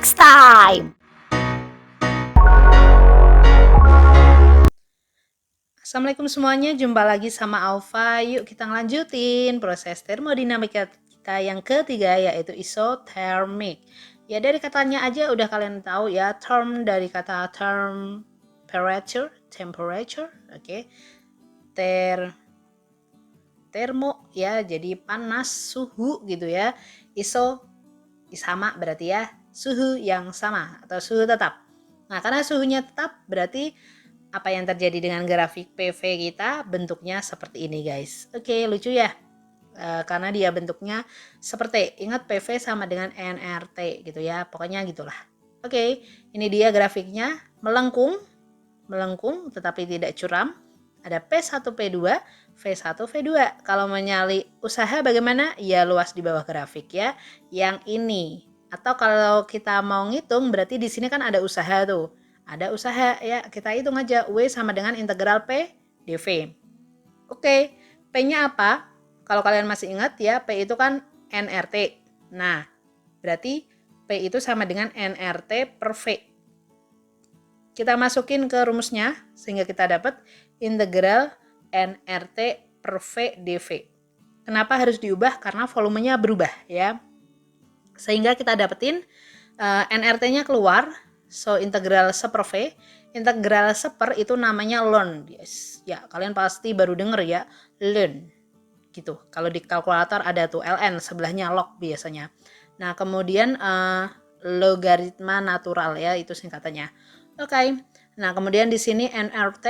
next time. Assalamualaikum semuanya, jumpa lagi sama Alfa. Yuk kita ngelanjutin proses termodinamika kita yang ketiga, yaitu isothermik. Ya dari katanya aja udah kalian tahu ya, term dari kata temperature, oke. Termo ya, jadi panas, suhu gitu ya. Iso sama berarti ya suhu yang sama atau suhu tetap. Nah, karena suhunya tetap berarti apa yang terjadi dengan grafik PV kita bentuknya seperti ini guys. Oke, lucu ya. Karena dia bentuknya seperti, ingat PV sama dengan nRT gitu ya, pokoknya gitulah. Oke, ini dia grafiknya, melengkung tetapi tidak curam. Ada P1P2, V1V2. Kalau menyali usaha bagaimana? Ya luas di bawah grafik ya. Yang ini. Atau kalau kita mau ngitung berarti di sini kan ada usaha tuh. Ada usaha ya, kita hitung aja W sama dengan integral P dV. Oke, P-nya apa? Kalau kalian masih ingat ya, P itu kan nRT. Nah, berarti P itu sama dengan nRT per V. Kita masukin ke rumusnya sehingga kita dapat integral nRT per V dV. Kenapa harus diubah? Karena volumenya berubah ya. Sehingga kita dapetin nRT-nya keluar, so integral seper V. Integral seper itu namanya ln. Yes. Ya, kalian pasti baru denger ya, ln. Gitu. Kalau di kalkulator ada tuh ln, sebelahnya log biasanya. Nah, kemudian logaritma natural ya, itu singkatannya. Oke. Nah, kemudian di sini nRT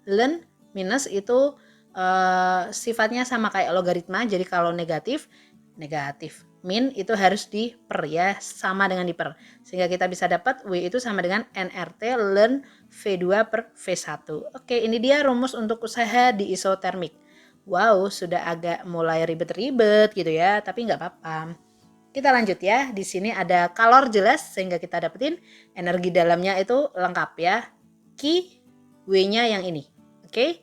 ln minus itu sifatnya sama kayak logaritma. Jadi kalau negatif, min itu harus diper ya, sama dengan diper. Sehingga kita bisa dapat W itu sama dengan nRT ln V2 per V1. Oke, ini dia rumus untuk usaha di isotermik. Wow, sudah agak mulai ribet-ribet gitu ya, tapi nggak apa-apa. Kita lanjut ya. Di sini ada kalor jelas sehingga kita dapetin energi dalamnya itu lengkap ya. Q, W-nya yang ini. Oke.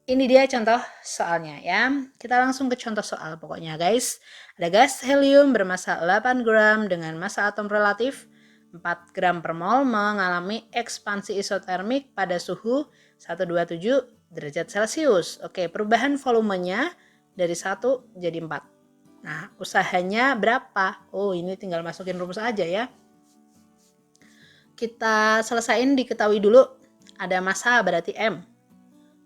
Ini dia contoh soalnya ya. Kita langsung ke contoh soal pokoknya guys. Ada gas helium bermassa 8 gram dengan massa atom relatif 4 gram per mol mengalami ekspansi isotermik pada suhu 127 derajat Celcius. Oke, perubahan volumenya dari 1 jadi 4. Nah, usahanya berapa? Oh, ini tinggal masukin rumus aja ya. Kita selesain, diketahui dulu. Ada massa berarti M.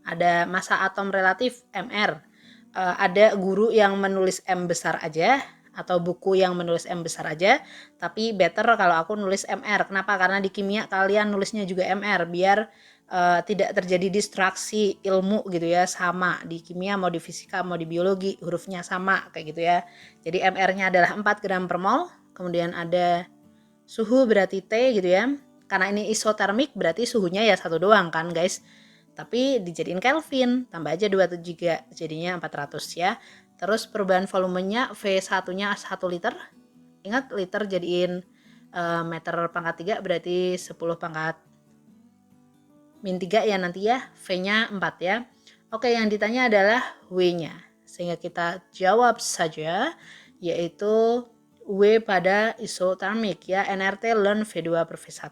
Ada massa atom relatif MR. Ada guru yang menulis M besar aja atau buku yang menulis M besar aja, tapi better kalau aku nulis MR. Kenapa? Karena di kimia kalian nulisnya juga MR biar tidak terjadi distraksi ilmu gitu ya, sama di kimia mau di fisika mau di biologi hurufnya sama kayak gitu ya. Jadi MR-nya adalah 4 gram per mol, kemudian ada suhu berarti T gitu ya. Karena ini isotermik berarti suhunya ya satu doang kan guys. Tapi dijadiin Kelvin, tambah aja 27 juga, jadinya 400 ya. Terus perubahan volumenya V1-nya 1 liter. Ingat liter jadiin meter pangkat 3 berarti 10 pangkat min 3 ya nanti ya. V-nya 4 ya. Oke, yang ditanya adalah W-nya. Sehingga kita jawab saja yaitu W pada isotermik ya, nRT ln V2 per V1.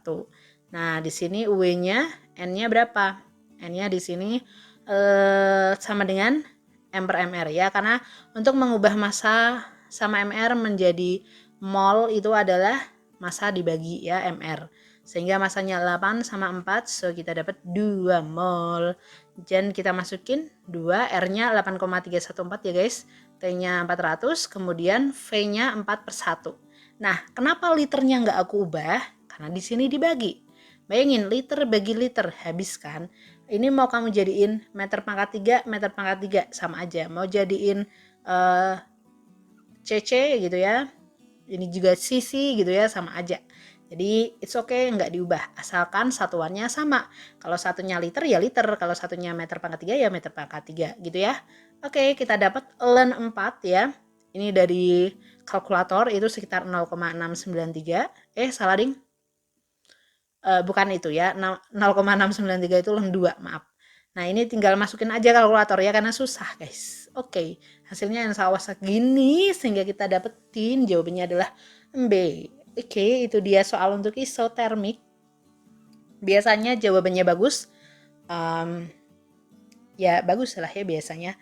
Nah, di sini W-nya N-nya berapa? N-nya di sini sama dengan M per MR ya, karena untuk mengubah massa sama MR menjadi mol itu adalah massa dibagi ya MR. Sehingga massanya 8 sama 4, so kita dapat 2 mol. Dan kita masukin 2, R-nya 8,314 ya guys. T-nya 400, kemudian V-nya 4 per 1. Nah, kenapa liternya nggak aku ubah? Karena di sini dibagi. Bayangin, liter bagi liter, habis kan? Ini mau kamu jadiin meter pangkat 3, meter pangkat 3, sama aja. Mau jadiin CC gitu ya. Ini juga cc gitu ya, sama aja. Jadi it's okay, nggak diubah. Asalkan satuannya sama. Kalau satunya liter ya liter. Kalau satunya meter pangkat 3 ya meter pangkat 3 gitu ya. Oke, kita dapat ln 4 ya. Ini dari kalkulator itu sekitar 0,693. Salah ding. Bukan itu ya, 0,693 itu ln 2, maaf. Nah, ini tinggal masukin aja kalkulator ya, karena susah guys. Oke, hasilnya yang sawah segini sehingga kita dapetin jawabannya adalah B. Oke, itu dia soal untuk isotermik. Biasanya jawabannya bagus. Um, ya bagus lah ya biasanya.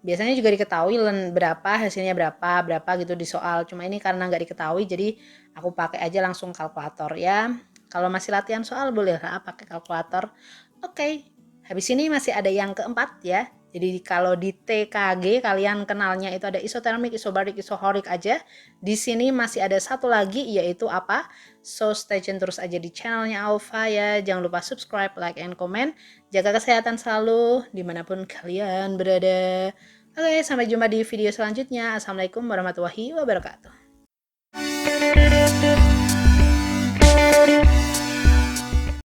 Biasanya juga diketahui berapa, hasilnya berapa gitu di soal. Cuma ini karena nggak diketahui, jadi aku pakai aja langsung kalkulator ya. Kalau masih latihan soal boleh lah pakai kalkulator. Oke, habis ini masih ada yang keempat ya. Jadi kalau di TKG kalian kenalnya itu ada isotermik, isobarik, isohorik aja. Di sini masih ada satu lagi yaitu apa? So stay tune terus aja di channelnya Alfa ya. Jangan lupa subscribe, like, and comment. Jaga kesehatan selalu dimanapun kalian berada. Oke, sampai jumpa di video selanjutnya. Assalamualaikum warahmatullahi wabarakatuh.